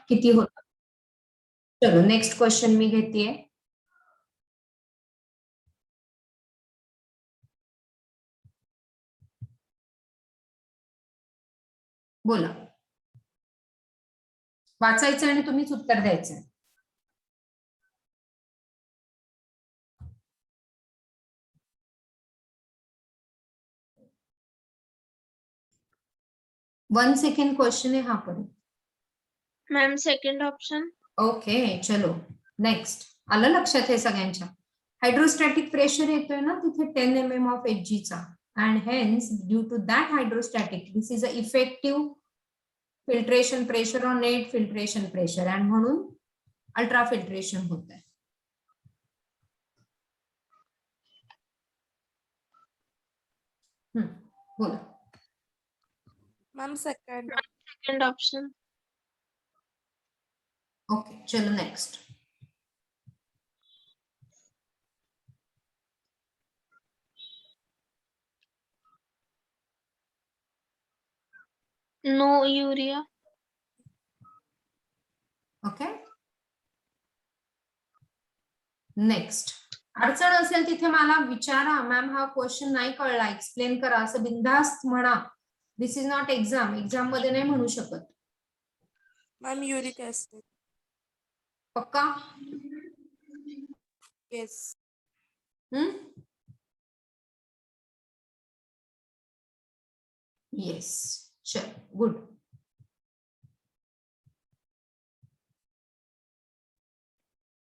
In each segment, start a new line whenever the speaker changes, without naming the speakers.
किती होतं? चलो नेक्स्ट क्वेश्चन मी घेतेय. बोला, वाचायचं आणि तुम्हीच उत्तर द्यायचं. वन सेकंड क्वेश्चन आहे हा पण.
Ma'am second option.
ओके चलो नेक्स्ट. आलं लक्षात हे सगळ्यांच्या? हायड्रोस्टॅटिक प्रेशर येतोय ना तिथे 10 mm ऑफ Hg चा, and hence due to that hydrostatic this is a effective filtration pressure or net filtration pressure, and म्हणून अल्ट्रा फिल्ट्रेशन होत आहे. बोला
मैम
सेकंड ऑप्शन.
ओके चलो next.
No urea.
Okay next. अडचण असेल तिथे मला विचारा, मॅम हा क्वेश्चन नाही कळला एक्सप्लेन करा असं बिनधास्त म्हणा. दिस इज नॉट एक्झाम. एक्झाम मध्ये नाही म्हणू शकत.
Ma'am uric acid.
पक्का?
यस.
येस चल गुड.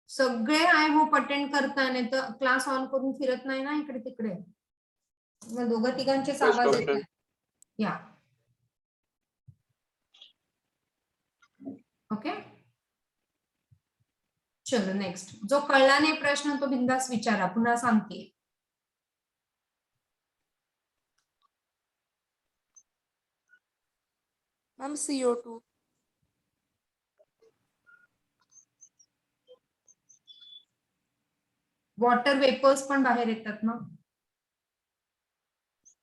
सगळे आय होप अटेंड करताय, नाही तर क्लास ऑन करून फिरत नाही ना इकडे तिकडे. मग दोघं तिघांचेच आवाज येत. या ओके चलो नेक्स्ट. जो कळला नाही प्रश्न तो बिंदास विचारा, पुन्हा सांगते.
Ma'am CO2.
वॉटर वेपर्स पण बाहेर येतात ना.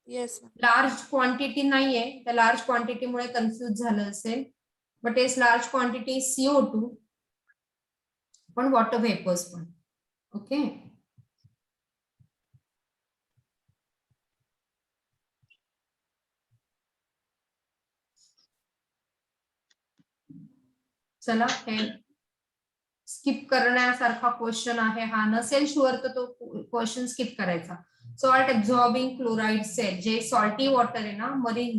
यस.
लार्ज क्वांटिटी नाहीये, त्या लार्ज क्वांटिटीमुळे कन्फ्युज झालं असेल. But is large quantity CO2 पण वॉटर वेपर्स पण. ओके चला हे स्किप करण्यासारखा क्वेश्चन आहे हा. नसेल शुअर तर तो क्वेश्चन स्किप करायचा. सॉल्ट एब्झॉर्बिंग क्लोराइड सेल, जे सॉल्टी वॉटर आहे ना marine,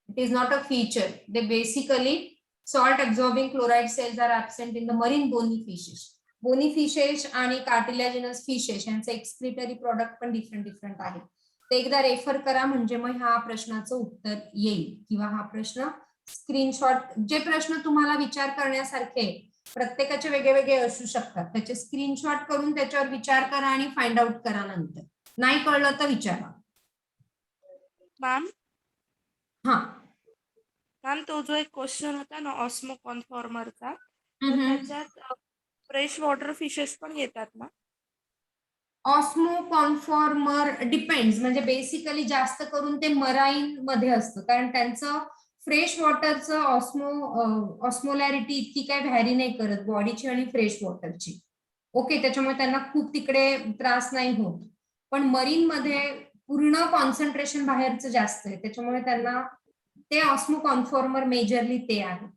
it is not a feature. They basically salt absorbing chloride cells are absent in the marine bony fishes. Bony fishes आणि कार्टिलेजिनस फिशेस यांचे excretory product पण different आहे. ते एकदा refer करा म्हणजे मग ह्या प्रश्नाचं उत्तर येईल, किंवा हा प्रश्न स्क्रीनशॉट. जे प्रश्न तुम्हाला विचार करण्यासारखे प्रत्येकाचे वेगळे असू शकतात, त्याचे स्क्रीनशॉट करून त्याच्यावर विचार करा आणि फाइंड आउट करा. नंतर नाही कळलं तर विचारा.
मैम
हा
मैम तो जो एक क्वेश्चन होता ना ऑस्मो कॉन्फॉर्मरचा, तर त्याच्यात फ्रेश वॉटर फिशेस पण येतात ना?
ऑस्मो कॉन्फॉर्मर डिपेंड्स, म्हणजे बेसिकली जास्त करून ते मराईन मध्ये असतं, कारण त्यांचं फ्रेश वॉटरचं ऑस्मोलॅरिटी इतकी काय व्हॅरी नाही करत बॉडीची आणि फ्रेश वॉटरची. ओके त्याच्यामुळे त्यांना खूप तिकडे त्रास नाही होत. पण मरीन मध्ये पूर्ण कॉन्सन्ट्रेशन बाहेरचं जास्त आहे, त्याच्यामुळे त्यांना ते ऑस्मो कॉन्फॉर्मर मेजरली ते आहेत.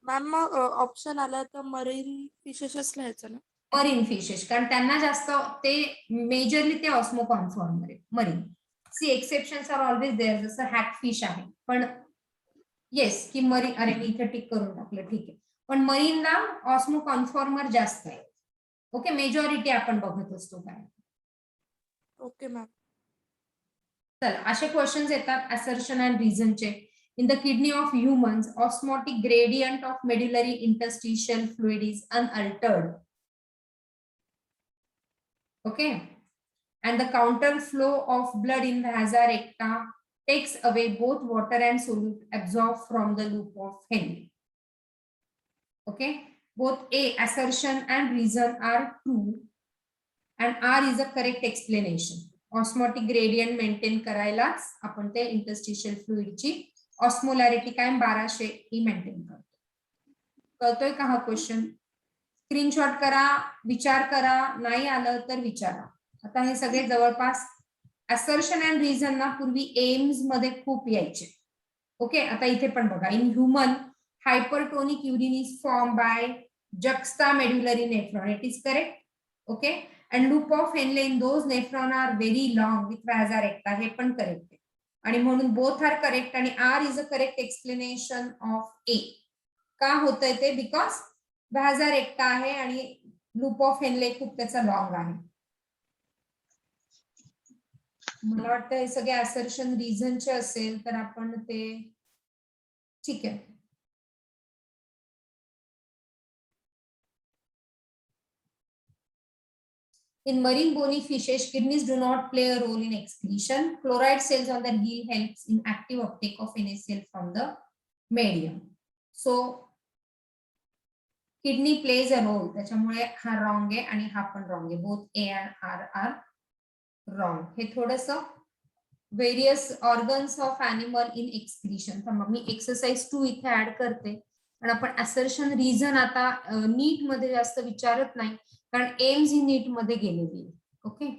मॅम मग ऑप्शन आला तर मरीन फिशेसच लिहायचं ना?
मरीन फिशेस, कारण त्यांना जास्त ते मेजरली ते ऑस्मो कॉन्फॉर्मर आहे marine. See exceptions are always there, जसं हॅक फिश आहे. पण येस की मरीन, अरे मी इथे टिक करून टाकलं ठीक आहे. पण मरीनला ऑस्मो कॉन्फॉर्मर जास्त आहे. ओके मेजॉरिटी आपण बघत असतो काय.
Okay ma'am.
चल असे क्वेश्चन्स येतात असर्शन अँड रिझनचे. In the kidney of humans, osmotic gradient of medullary interstitial fluid is unaltered. Okay, and the counter flow of blood in the Vaza recta takes away both water and solute absorbed from the loop of Henle. Okay, both A assertion and reason are true, and R is a correct explanation. Osmotic gradient maintain करायलाच आपण ते interstitial fluid ची ऑस्मोलॅरिटी कायम 1200 ही maintain करतो. कळतोय का हा question? Screenshot करा, विचार करा, नाही आलं तर विचारा. आता हे सगळे जवळपास असर्शन अँड रिझन ना पूर्वी एम्स मध्ये खूप यायचे. ओके, आता इथे पण बघा, in human hypertonic urine is formed by juxtamedullary nephron. It is correct. Okay, and loop of Henle in those nephron are very long with vasa recta. हे पण करेक्ट आहे. आणि म्हणून बोथ आर करेक्ट आणि R is a correct explanation of A. का होतंय ते? Because vasa recta आहे आणि लूप ऑफ हेनले खूप त्याचा लॉंग आहे. मला वाटतं हे सगळे असर्शन रिझनचे असेल तर आपण ते ठीक आहे. In marine bony fishes, kidneys do not play a role in excretion. Chloride cells on the gill helps in active uptake of NaCl from the medium. So, kidney plays a role. त्याच्यामुळे हा wrong आहे आणि हा पण wrong आहे. Both A and R are wrong. हे थोडंसं various organs of animal in excretion. तर मग मी exercise 2 इथे ऍड करते. पण आपण assertion reason आता नीट मध्ये जास्त विचारत नाही, कारण एम्स ही नीट मध्ये गेलेली. ओके,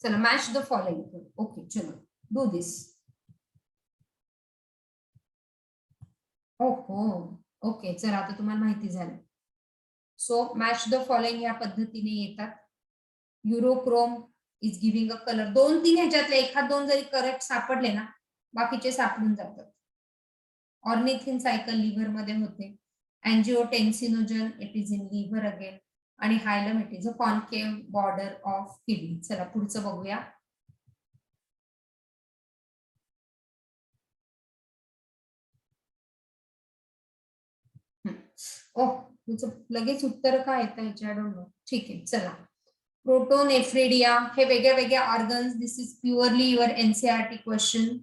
चला मॅच द फॉलोइंग. ओके, चलो डू दिस. ओहो, ओके, चला आता तुम्हाला माहिती झालं. सो मॅच द फॉलोइंग या पद्धतीने येतात. युरोक्रोम इज गिव्हिंग अ कलर. 2-3 ह्याच्यातले एखाद दोन जरी करेक्ट सापडले ना, बाकीचे सापडून जातात. ऑर्निथिन सायकल लिव्हर मध्ये होते. Angiotensinogen it is in liver again. आणि hilum it is a concave border of kidney. चला पुढचं बघूया. ओह, तुझं लगेच उत्तर काय येतं ह्याच्या? ठीक आहे, चला. प्रोटोनेफ्रिडिया हे वेगळ्या वेगळ्या organs. This is purely your NCERT question.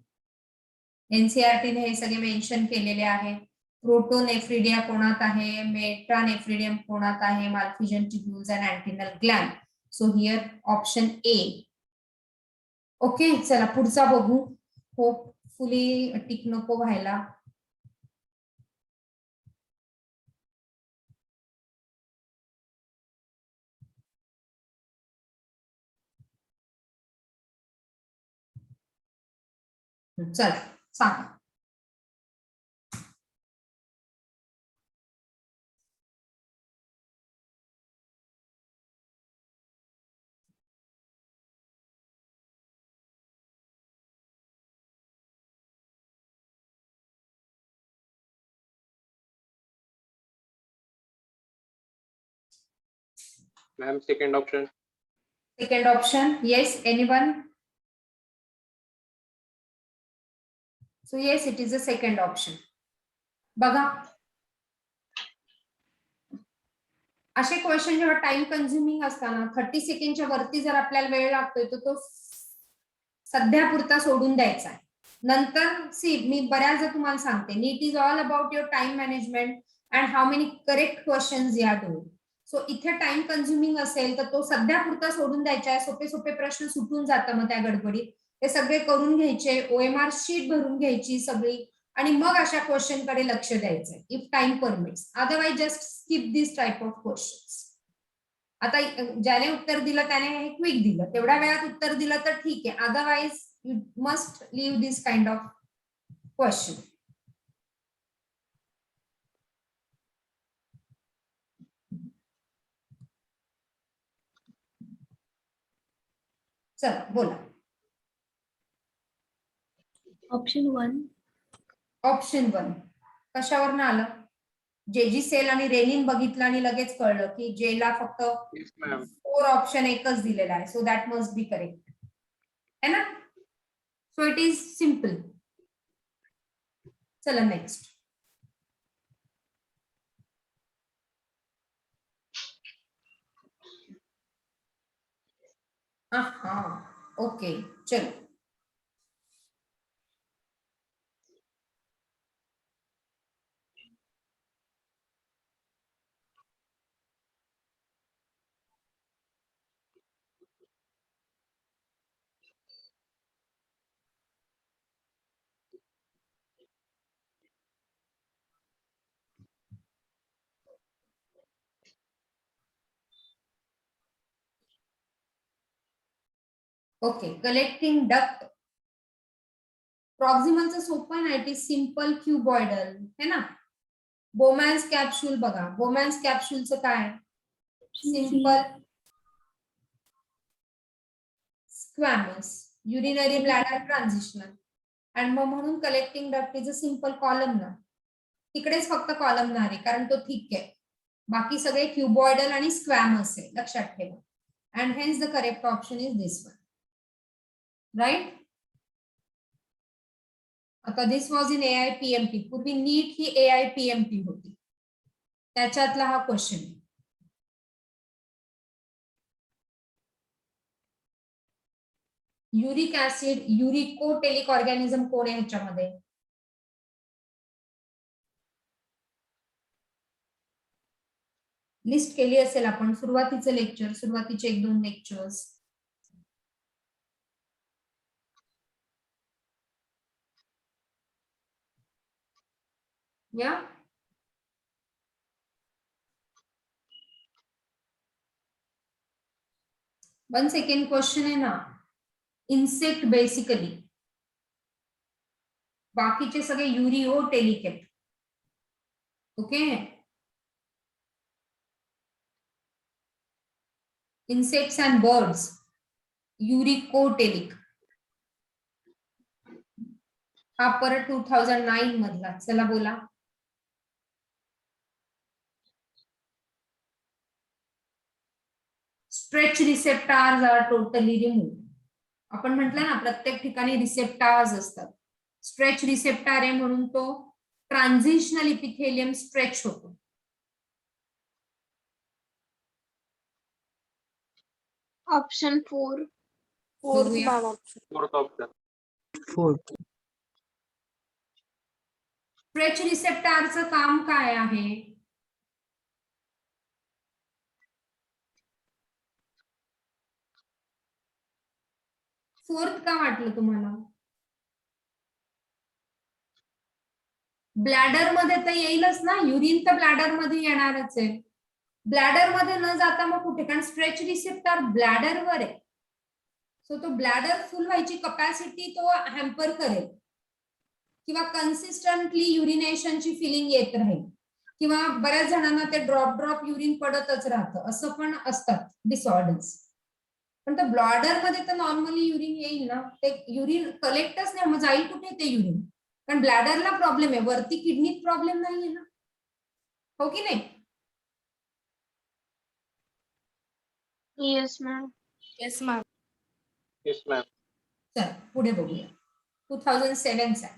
NCERT ने हे सगळे मेन्शन केलेले आहे. प्रोटोनेफ्रिडिया कोणात आहे, मेटानेफ्रिडियम कोणात आहे, malpighian tubules and antennal gland. So here option A. Okay, चला पुढचा बघू. होपफुली टिक नको व्हायला. चला सांगा.
Ma'am, second option.
Second option, yes, anyone? So yes, it is the second option. बघा, असे क्वेश्चन जेव्हा टाइम कन्झ्युमिंग असताना 30 सेकंडच्या वरती जर आपल्याला वेळ लागतोय तर तो सध्यापुरता सोडून द्यायचा आहे. नंतर सी मी बऱ्याचदा तुम्हाला सांगते, NEET is all about your time management and how many correct questions you are doing. So इथे टाइम कन्झ्युमिंग असेल तर तो सध्यापुरता सोडून द्यायचा आहे. सोपे सोपे प्रश्न सुटून जातं मग त्या गडबडीत. ते सगळे करून घ्यायचे, ओएमआर शीट भरून घ्यायची सगळी, आणि मग अशा क्वेश्चन कडे लक्ष द्यायचंय if time permits. Otherwise just skip this type of questions. आता ज्याने उत्तर दिलं त्याने हे क्विक दिलं, तेवढ्या वेळात उत्तर दिलं तर ठीक आहे. Otherwise you must leave this kind of question. चला बोला.
ऑप्शन 1.
ऑप्शन 1 कशावरनं आलं? जेजी सेल आणि रेनिन बघितलं आणि लगेच कळलं की जेला फक्त
Yes, ma'am.
4 ऑप्शन एकच दिलेला आहे. So that must be correct है ना. So it is simple. चला नेक्स्ट. हाँ ओके, चलो. Okay, collecting duct. प्रॉक्सिमलचं सोपं आहे ना, इट इज सिम्पल क्युबॉइडल है ना. बोमॅन्स कॅप्सूल बघा, बोमॅन्स कॅप्सूलचं काय, सिम्पल स्क्वॅमस, युरिनरी ब्लॅडर ट्रान्झिशनल. आणि मग म्हणून collecting duct is a simple columnar. तिकडेच फक्त कॉलमनार आहे कारण तो थिक आहे, बाकी सगळे क्युबॉइडल आणि स्क्वॅमस आहे, लक्षात ठेवा. And hence the correct option is this one, right. आता दिस वॉज इन AIPMT. पूर्वी नीट ही AIPMT होती, त्याच्यातला हा क्वेश्चन. युरिक ऍसिड, युरिकोटेलिक ऑर्गॅनिझम कोण आहे ह्याच्यामध्ये? लिस्ट केली असेल आपण सुरुवातीचं लेक्चर, सुरुवातीचे 1-2 लेक्चर्स. या 1 सेकंड क्वेश्चन आहे ना. इन्सेक्ट बेसिकली, बाकीचे सगळे युरिओटेलिक आहेत. Okay, insects and birds uricotelic. हा परत 2009 मधला. चला बोला. Stretch receptors are totally remove. आपण म्हटलं ना प्रत्येक ठिकाणी रिसेप्टार्स असतात. स्ट्रेच रिसेप्टार आहे म्हणून तो ट्रान्झिशनल इपिथेलियम स्ट्रेच होतो.
Option 4.
फोर्थ
बघूया.
Ma'am option.
Fourth option.
Fourth.
Stretch रिसेप्टारचं काम काय आहे? फोर्थ का वाटलं तुम्हाला? ब्लॅडर मध्ये तर येईलच ना, युरिन तर ब्लॅडर मध्ये येणारच आहे. ब्लॅडर मध्ये न जाता मग कुठे, कारण स्ट्रेच रिसेप्टर ब्लॅडर वर आहे. सो तो ब्लॅडर फुल व्हायची कपॅसिटी तो हॅम्पर करेल, किंवा कन्सिस्टंटली युरिनेशनची फिलिंग येत राहील, किंवा बऱ्याच जणांना ते ड्रॉप युरिन पडतच राहतं, असं पण असतात डिसऑर्डर्स. पण तर ब्लॅडर मध्ये तर नॉर्मली युरिन येईल ना, ते युरिन कलेक्टच नाही, मग जाईल कुठे ते युरिन? कारण ब्लॅडरला प्रॉब्लेम आहे, वरती किडनीत प्रॉब्लेम नाहीये ना, हो की नाही?
Yes, ma'am.
Yes ma'am.
Yes, ma'am.
चल पुढे बघूया. 2007 चा.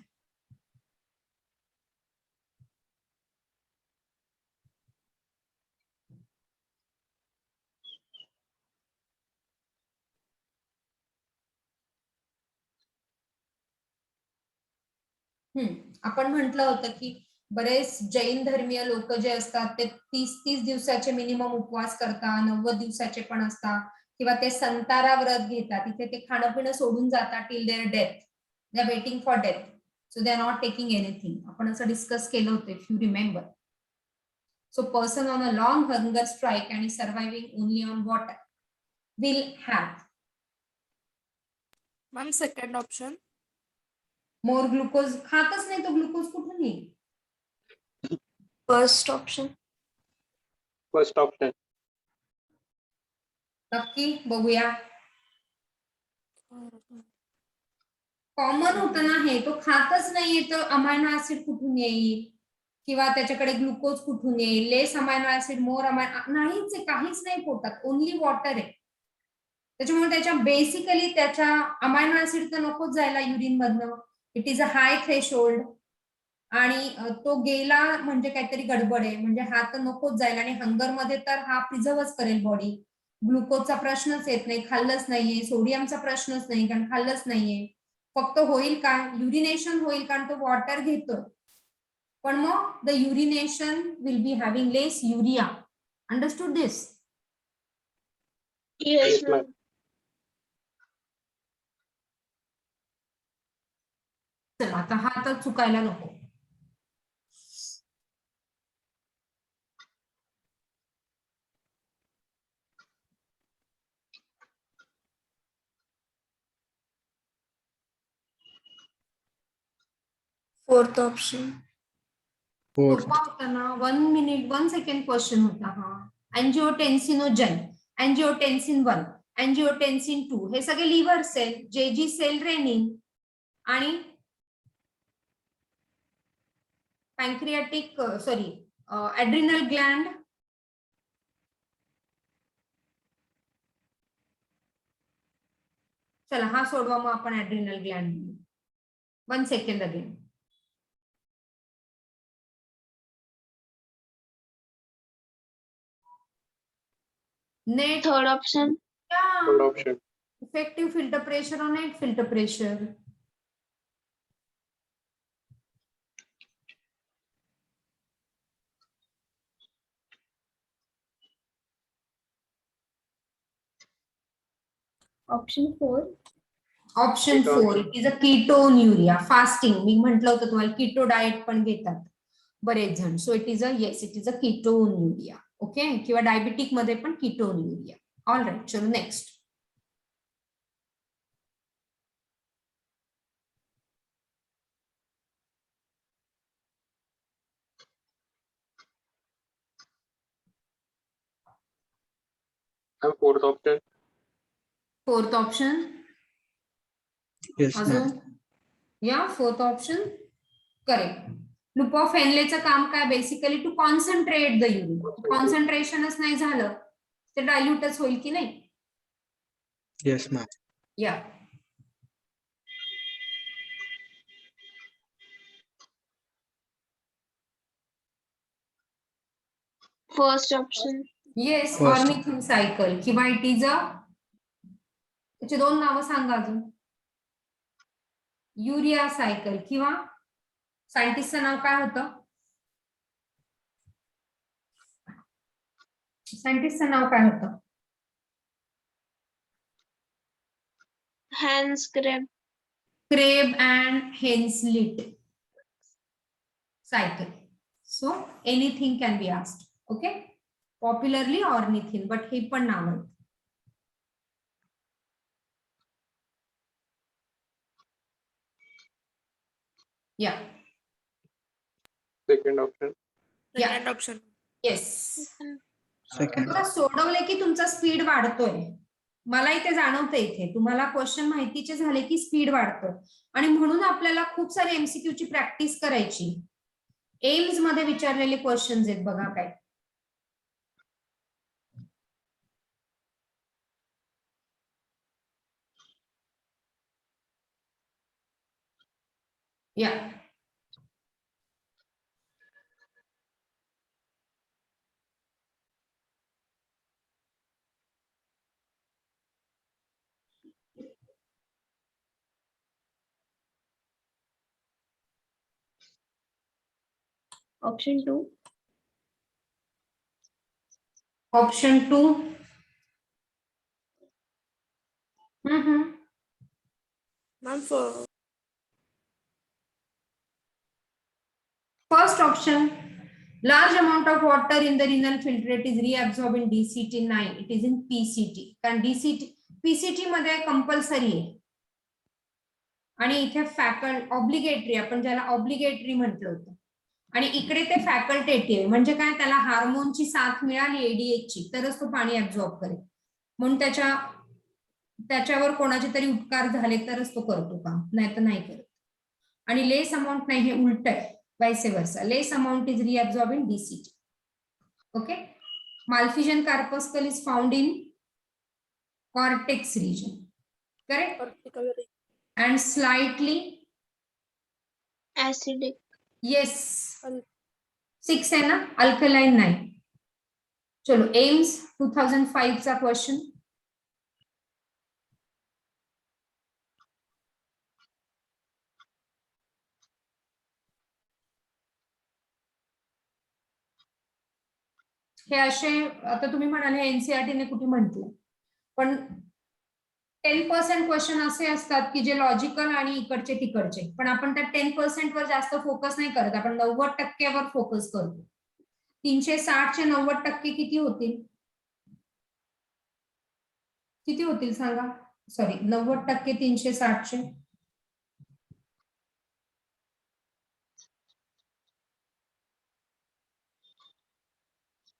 आपण म्हटलं होतं की बरेच जैन धर्मीय लोक जे असतात ते 30 दिवसाचे मिनिमम उपवास करतात, 90 दिवसाचे पण असतात, किंवा ते संतारा व्रत घेतात. तिथे ते खाणं पिणं सोडून जातात till their death. They are waiting for death, so they are not taking anything. आपण असं डिस्कस केलं होतं, if you remember. So person on a long hunger strike आणि surviving only on water will have
ma'am second option.
More glucose. खातच नाही तो, glucose कुठून येईल?
First option.
First option.
नक्की बघूया. कॉमन होतं ना हे, तो खातच नाहीये तर अमायनो ऍसिड कुठून येईल, किंवा त्याच्याकडे ग्लुकोज कुठून येईल? लेस अमायनो ऍसिड, मोर अमायनो, नाहीच आहे, काहीच नाही पोटात, ओनली वॉटर आहे. त्याच्यामुळे त्याच्या बेसिकली त्याच्या अमायनो ऍसिड तर नकोच जायला युरिन मधनं. It is a high threshold, आणि तो गेला म्हणजे काहीतरी गडबड आहे, म्हणजे हा तर नकोच जायला. आणि हंगर मध्ये तर हा प्रिझर्वच करेल बॉडी. ग्लुकोजचा प्रश्नच येत नाही, खाल्लंच नाहीये. सोडियमचा प्रश्नच नाही, कारण खाल्लंच नाहीये. फक्त होईल का युरिनेशन होईल, कारण तो वॉटर घेतोय, पण मग the urination will be having less urea. Understood this?
Yes,
Yes,
ma'am.
ma'am.
चला आता हा तर चुकायला नको.
Fourth option.
Fourth.
सोपा होता ना. 1 minute 1 second क्वेश्चन होता हा. अँजिओटेन्सिनोजन, अँजिओटेन्सिन 1, अँजिओटेन्सिन 2 हे सगळे लिव्हर सेल, जे जी सेल रेनिन आणि पॅन्क्रियाटिक सॉरी ॲड्रिनल ग्लँड, चला हा सोडवा मग आपण adrenal gland. 1 second again. Net
Third option.
Third option.
Effective filter pressure और net filter pressure.
Option 4.
Option
Keto.
4 it is a ketonuria. Fasting मी म्हटलं होतं तुम्हाला कीटो डाएट पण घेतात बरेच जण. So it is a yes it is a ketonuria. Okay, किंवा डायबिटिक मध्ये पण कीटोन्युरिया. ऑल राईट, चलो next.
And fourth option.
Fourth option.
Yes, ma'am.
अजून या fourth option correct. Loop of हेनलेचं काम काय, basically to concentrate the urine. कॉन्सन्ट्रेशनच नाही झालं ते डायल्यूटच होईल की नाही.
Yes, ma'am.
या
First option.
Yes,
First.
Ornithine cycle किंवा इट इज अ, त्याची दोन नावं सांगा अजून. युरिया सायकल किंवा सायंटिस्टचं नाव काय होतं, सायंटिस्टचं नाव काय होतं.
Hans Greb.
Krebs and Henseleit cycle. So anything can be asked. Okay, popularly ornithine, but हे पण नाव आहे. Yeah.
Second option.
Yeah.
Second option.
Yes.
Second.
बघा सोडवले की तुमचा स्पीड वाढतोय. मला इथे जाणवतं इथे तुम्हाला क्वेश्चन माहितीचे झाले की स्पीड वाढतोय आणि म्हणून आपल्याला खूप सारे एमसीक्यू ची प्रॅक्टिस करायची. एम्स मध्ये विचारलेले क्वेश्चन्स आहेत बघा काय. या
Option 2.
Option 2.
Ma'am
First option, large amount of water in the renal filtrate is reabsorbed in DCT9. It is in PCT. कारण DCT PCT मध्ये कंपल्सरी आहे आणि इथे फॅकल ऑब्लिगेटरी, आपण ज्याला ऑब्लिगेटरी म्हटलं होतं, आणि इकडे ते फॅकल्टेटिव्ह म्हणजे काय, त्याला हार्मोनची साथ मिळाली एडीएचची तरच तो पाणी ऍब्झॉर्ब करेल. म्हणून त्याच्यावर कोणाचे तरी उपकार झाले तरच तो करतो काम, नाही तर नाही करत. आणि लेस अमाऊंट नाही, हे उलट आहे. vice versa, less amount is reabsorbed in DCT. Okay, Malpighian corpuscle is found in cortex region, correct, and slightly
Acidic.
yes 6 है ना, alkaline 9. चलो एम्स 2005 चा क्वेश्चन. हे असे, आता तुम्ही म्हणाले एनसीईआरटी ने कुठे म्हटलं, पण 10% क्वेश्चन असे असतात की जे लॉजिकल आणि इकडचे तिकडचे, पण आपण त्या 10% वर जास्त फोकस नाही करत, आपण 90% वर फोकस करतो. 360 चे 90% किती होतील, किती होतील सांगा. सॉरी 90% 360 चे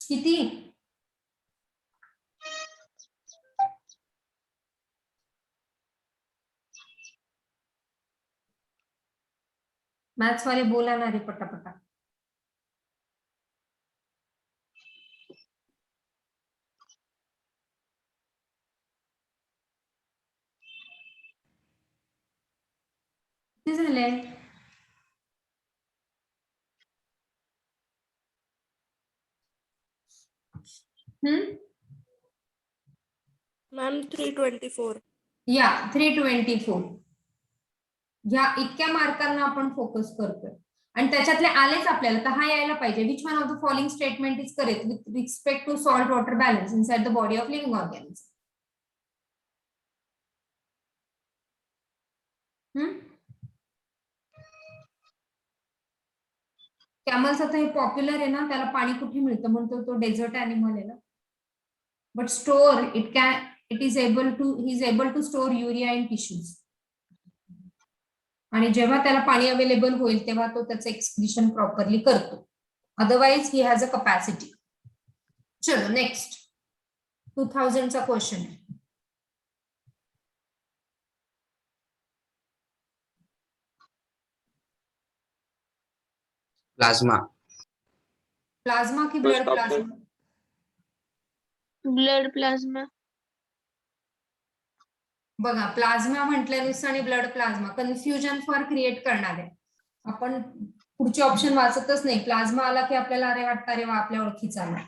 किती? मॅथ्स वाले बोला ना रे पटापटा. किती झाले?
मॅम 324.
या 324. ह्या इतक्या मार्कांना आपण फोकस करतोय आणि त्याच्यातले आलेच आपल्याला, तर हा यायला पाहिजे. Which one of the following statement is correct with respect to salt water balance inside the body of living organism? Camels आता हे पॉप्युलर आहे ना, त्याला पाणी कुठे मिळतं म्हणतो तो डेझर्ट अॅनिमल आहे ना. But store it is able to store urea in tissues. आणि जेव्हा त्याला पाणी अवेलेबल होईल तेव्हा तो त्याचं एक्सक्रिशन प्रॉपरली करतो. Otherwise he has a capacity. चलो नेक्स्ट 2000 चा क्वेश्चन आहे.
Plasma.
प्लाझ्मा की
First
blood
option.
Plasma?
Blood plasma.
बघा प्लाझ्मा म्हटल्यानुसार आणि blood plasma confusion for create करणार आहे. आपण पुढचे ऑप्शन वाचतच नाही. प्लाझ्मा आला की आपल्याला अरे वाटतं अरे वा आपल्या ओळखीचा आला.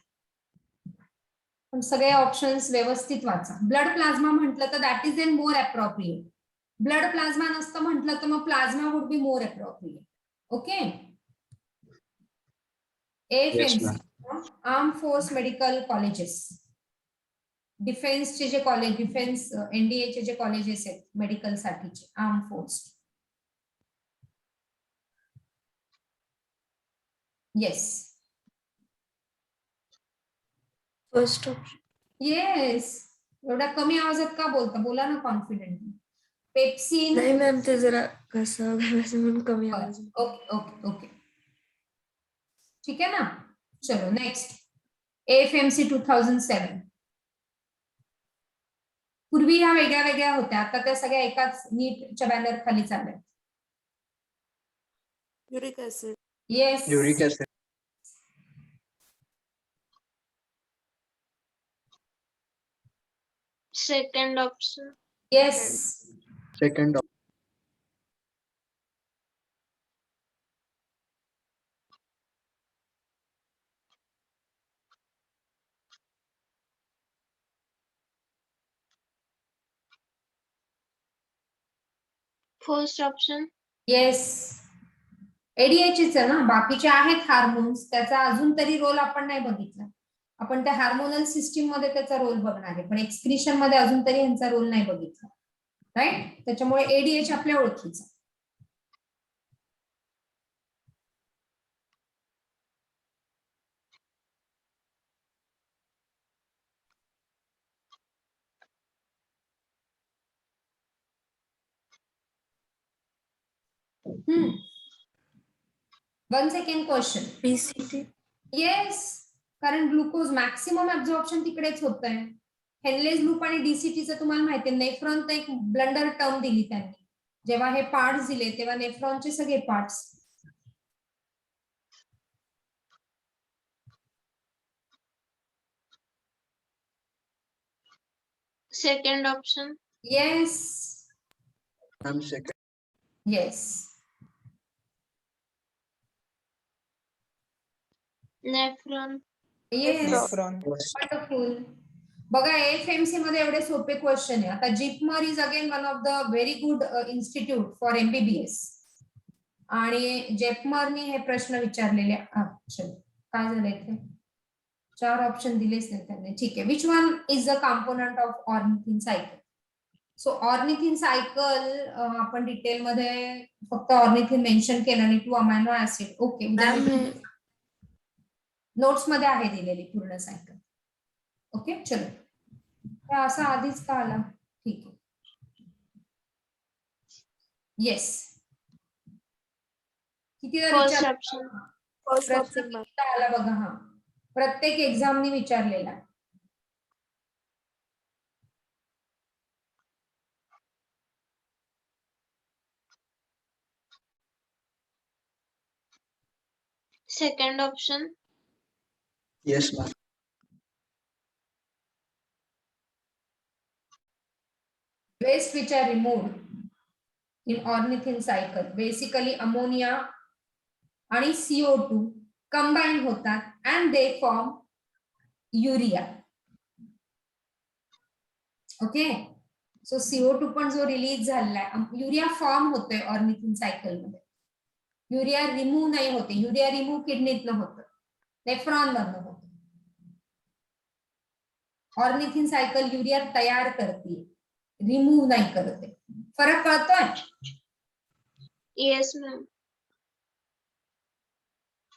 पण सगळे ऑप्शन्स व्यवस्थित वाचा. ब्लड प्लाझ्मा म्हटलं तर that is an more appropriate. Blood plasma नसतं म्हटलं तर मग plasma would be more appropriate. Okay.
Yes, ma'am.
Arm force medical colleges, डिफेन्सचे जे कॉलेज, डिफेन्स एनडीएचे जे कॉलेजेस आहेत मेडिकल साठीचे, arm force. Yes
First option.
Yes. एवढ्या कमी आवाजात का बोलता? बोला ना कॉन्फिडेंटली. पेप्सिन.
नाही मॅम ते जरा कसं म्हणून कमी आवाज.
ओके ओके ओके ठीक आहे ना. चलो नेक्स्ट AFMC 2007. पूर्वी ह्या वेगळ्या वेगळ्या होत्या, आता त्या सगळ्या एकाच नीटच्या बॅनर खाली चालल्या.
Uric acid.
Yes.
Uric acid.
Second option.
Yes.
Second.
First option.
Yes. एडीएचच ना, बाकीचे आहेत हार्मोन्स, त्याचा अजून तरी रोल आपण नाही बघितला. आपण त्या हार्मोनल सिस्टीम मध्ये त्याचा रोल बघणार आहे, पण एक्सक्रिशन मध्ये अजून तरी यांचा रोल नाही बघितला. राईट. त्याच्यामुळे एडीएच आपल्या ओळखीचा. One second question.
PCT.
Yes, कारण ग्लुकोज मॅक्सिमम ऍब्झॉर्प्शन तिकडेच होत आहे. हेनलेज लूप आणि डीसीटीचं तुम्हाला माहिती आहे. नेफ्रॉन तर एक ब्लंडर टर्म दिली त्यांनी. जेव्हा हे पार्ट्स दिले तेव्हा नेफ्रॉनचे सगळे parts.
Second option.
Yes.
I'm second.
Yes.
Nephron.
Yes.
Nephron.
Wonderful. बघा एफएमसी मध्ये एवढे सोपे क्वेश्चन आहे. आता JIPMER is again one of the very good institute for MBBS. आणि जेपमरनी हे प्रश्न विचारलेले. काय झालं इथे? 4 ऑप्शन दिलेच नाही त्यांनी. ठीक आहे. Which one is the component of ornithine cycle? So ornithine cycle आपण डिटेल मध्ये फक्त ऑर्निथिन मेन्शन केलं आणि 2 अमायनो ऍसिड. ओके. नोट्स मध्ये आहे दिलेली पूर्ण सायकल. ओके चलो. असा आधीच का आला? ठीक आहे. येस. किती
First option.
First option ma'am.
आला बघा. हा प्रत्येक एक्झामनी विचारलेला आहे.
Second option.
Yes, ma'am.
Waste which are removed in ornithine cycle, basically ammonia आणि CO2 combine होतात and they form urea. Okay, so CO2 पण जो रिलीज झालेला आहे, युरिया फॉर्म होतोय ऑर्निथिन सायकल मध्ये. युरिया रिमूव्ह नाही होते. युरिया रिमूव्ह किडनीतनं होतं, नेफ्रॉन मधनं होतं. ऑर्निथिन सायकल युरिया तयार करते, रिमूव्ह नाही करते. फरक कळतोय?
Yes, ma'am.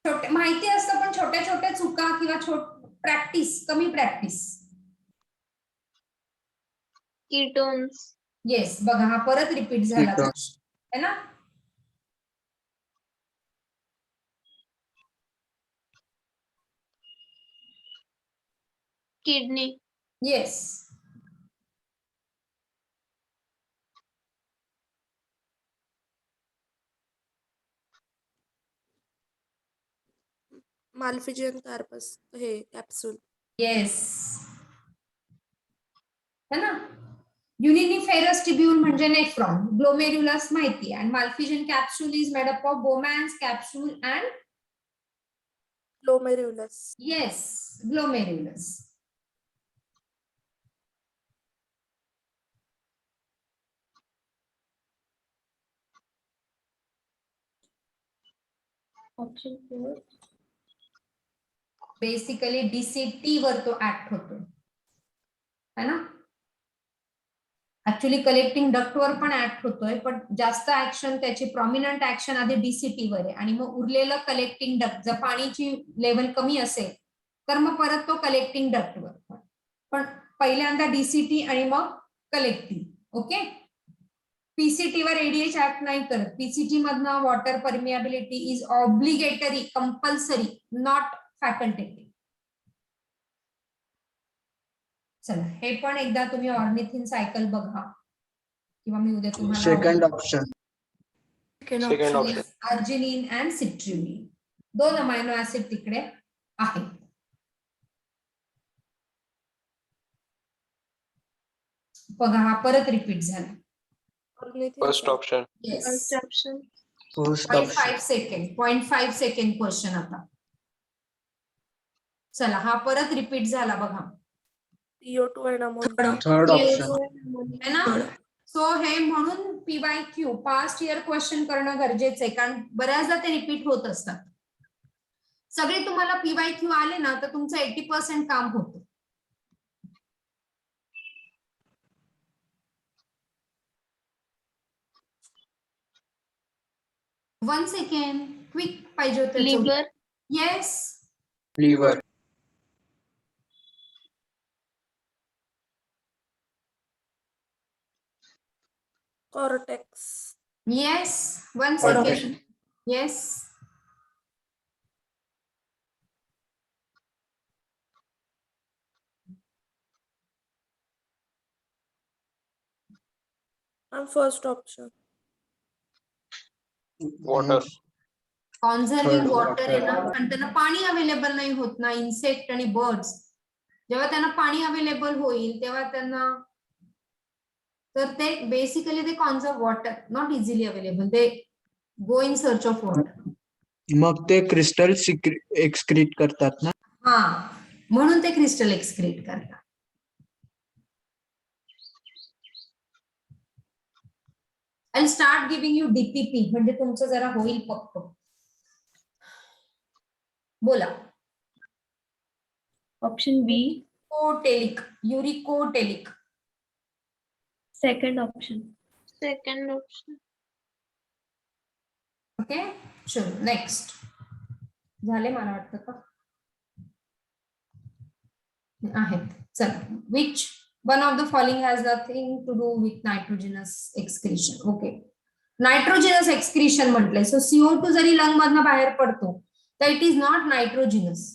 छोटे माहिती असतं पण छोट्या छोट्या चुका किंवा प्रॅक्टिस, कमी प्रॅक्टिस.
Ketones.
येस, बघा हा परत रिपीट झाला
Ketones.
है ना.
Kidney.
येस,
माल्फिजियन कार्पस हे कॅप्सूल.
येस, है ना. युनिनिफेरस ट्यूब्यूल म्हणजे नेफ्रॉन, ग्लोमेरुलस माहिती आणि malpighian capsule is made up of Bowman's capsule and
glomerulus.
Yes, glomerulus.
Option 4.
Basically DCT वर तो ऍक्ट होतो, है ना. ऍक्च्युली कलेक्टिंग डक्ट वर पण ऍक्ट होतोय, पण जास्त ऍक्शन त्याची प्रॉमिनंट ऍक्शन आधी डीसीटी वर आहे आणि मग उरलेलं कलेक्टिंग डक्ट, जर पाणीची लेवल कमी असेल तर मग परत तो कलेक्टिंग डक्ट वर, पण पहिल्यांदा डीसीटी आणि मग कलेक्टिंग. ओके, पीसीटी वर एडीएच ऍक्ट नाही करत. पीसीटी मधनं water permeability is obligatory, compulsory, not facultative. चला हे पण एकदा तुम्ही ऑर्निथिन सायकल बघा किंवा मी उद्या तुम्हाला
Second option.
Second option.
Arginine and citrulline, 2 amino acid तिकडे आहेत. बघा हा परत रिपीट झाला.
First option.
First option.
First
0.5
option.
Second, 0.5 second question आता. चला हा परत रिपीट झाला बघा,
CO2 and ammonia.
Third option.
है ना. सो हे म्हणून PYQ पास्ट इयर क्वेश्चन करणं गरजेचं आहे, कारण बऱ्याचदा ते रिपीट होत असतात. सगळे तुम्हाला PYQ आले ना तर तुमचं 80% काम होतं. 1 सेकंड, क्विक पाहिजे होतं.
Liver.
Yes,
Liver.
Cortex.
Yes, 1
Third
second.
option.
Yes,
And first option.
Water.
कॉन्झर्व्हिंग
Third
water आहे ना,
water.
कारण त्यांना पाणी अवेलेबल नाही होत ना. इन्सेक्ट आणि बर्ड्स जेव्हा त्यांना पाणी अवेलेबल होईल तेव्हा त्यांना, तर ते बेसिकली ते conserve water, not easily available, ते go in search of water.
मग ते क्रिस्टल एक्सक्रीट करतात ना.
हा, म्हणून ते क्रिस्टल एक्सक्रीट करतात. I start giving you DPP, म्हणजे तुमचं जरा होईल पक्क. बोला.
Option B.
कोटेलिक, uricotelic.
Second option.
Second option.
Okay, चलो नेक्स्ट. झाले मला वाटतं का आहेत. चला, which one of the following has nothing to do with nitrogenous excretion. Okay, nitrogenous excretion म्हटलंय. सो CO2 जरी लंग मधनं बाहेर पडतो तर इट इज नॉट नायट्रोजिनस.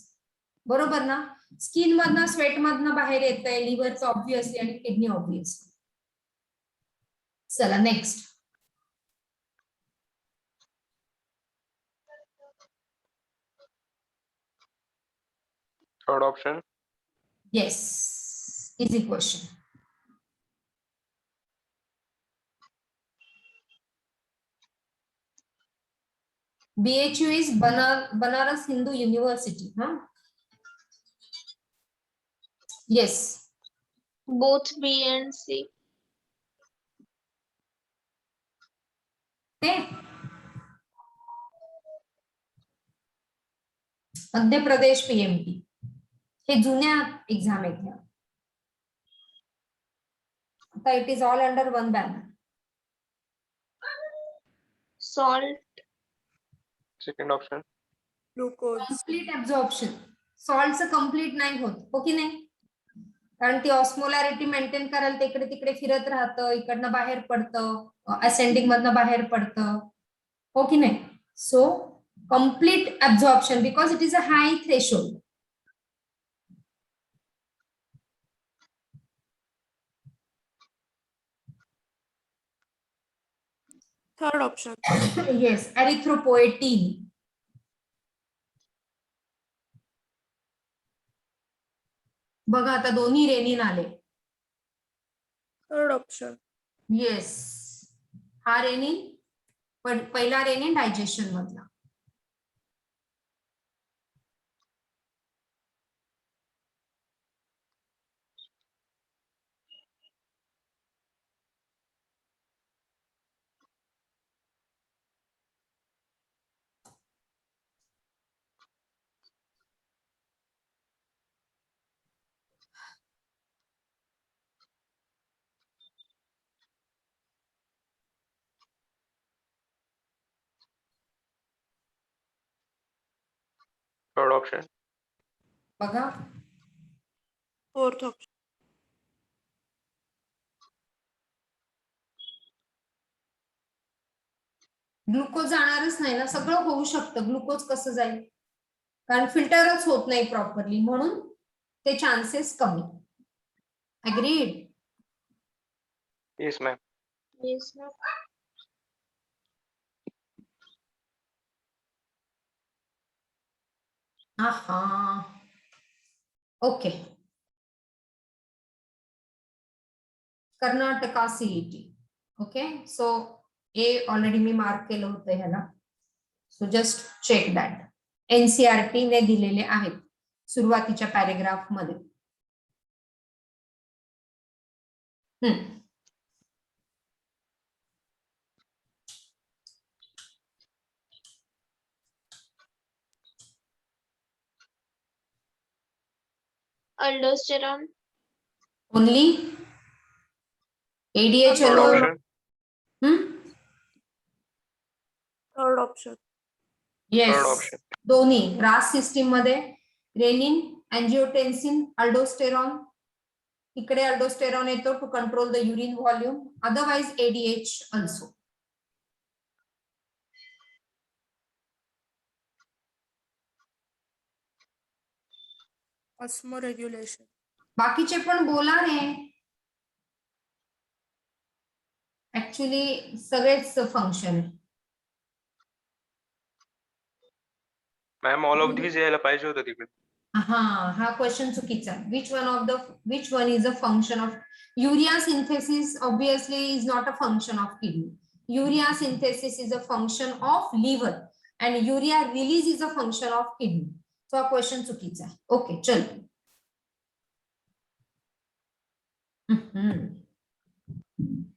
बरोबर ना. स्किन मधनं स्वेट मधनं बाहेर येत आहे, लिव्हरचं ऑब्व्हियसली आणि किडनी ऑब्व्हियसली. चला next.
Third option.
Yes, easy question. BHU is Banaras Hindu University, huh? Yes.
Both B and C.
ते मध्य प्रदेश PMT हे जुन्या एक्झाम आहेत ह्या. आता it is all under one banner.
Salt.
Second option.
Glucose.
Complete absorption. सॉल्टचं complete नाही होत, हो की नाही? कारण ती ऑस्मोलॅरिटी मेंटेन करायला ते इकडे तिकडे फिरत राहतं, इकडनं बाहेर पडतं, असेंडिंग मधनं बाहेर पडतं, हो की नाही? So complete absorption because it is a high threshold.
Third option.
Yes, erythropoietin. बघा आता दोन्ही रेनिन आले.
Third option.
येस, हा रेनिन पहिला रेनिन डायजेशन मधला.
Third option.
बघा
फोर्थ ऑप्शन.
ग्लुकोज जाणारच नाही ना, सगळं होऊ शकतं, ग्लुकोज कसं जाईल? कारण फिल्टरच होत नाही प्रॉपरली, म्हणून ते चान्सेस कमी. Agreed?
Yes, ma'am.
Yes, ma'am.
हा okay. Karnataka CET. Okay, so uh already मी मार्क केलं होतं ह्याला, so just check that. NCERT ने दिलेले आहेत सुरुवातीच्या पॅरेग्राफ मध्ये.
Aldosterone.
Only ADH
Third
alone.
option.
Third option.
Yes,
Third option.
दोन्ही रास सिस्टीम मध्ये रेनिन, अँजिओटेन्सिन, अल्डोस्टेरॉन. इकडे अल्डोस्टेरॉन येतो to control the urine volume, otherwise ADH also.
Osmo regulation.
बाकीचे पण बोला रे. ऍक्च्युली सगळेच function.
Ma'am, all of these यायला पाहिजे होतं तिकडे.
हा क्वेश्चन चुकीचा. which one is a function of urea synthesis? Obviously is not a function of kidney. Urea synthesis is a function of liver and urea release is a function of kidney. So हा question चुकीचा आहे. Okay चल.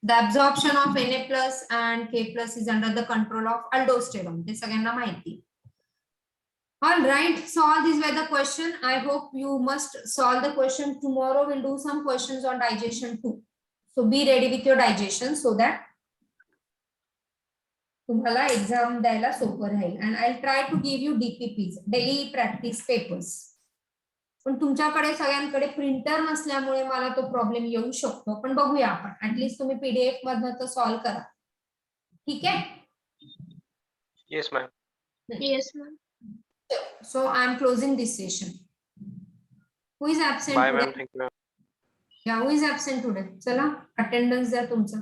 The absorption of Na plus and K plus is under the control of aldosterone. ते सगळ्यांना माहिती. All right, so all these were the question. I hope you must solve the question. Tomorrow we'll do some questions on digestion too. So be ready with your digestion so that तुम्हाला exam द्यायला सोपं राहील. And I'll try to give you DPPs, daily practice papers. पण तुमच्याकडे सगळ्यांकडे printer नसल्यामुळे मला तो प्रॉब्लेम येऊ शकतो, पण बघूया आपण. ऍटलीस्ट तुम्ही PDF मधनं तर सॉल्व्ह करा. ठीक आहे?
Yes, ma'am.
Yes, ma'am.
So I am closing this session. Who is absent
by
today?
Ma'am, thank you ma'am.
या हु इज ऍबसेंट टुडे? चला अटेंडन्स द्या तुमचा.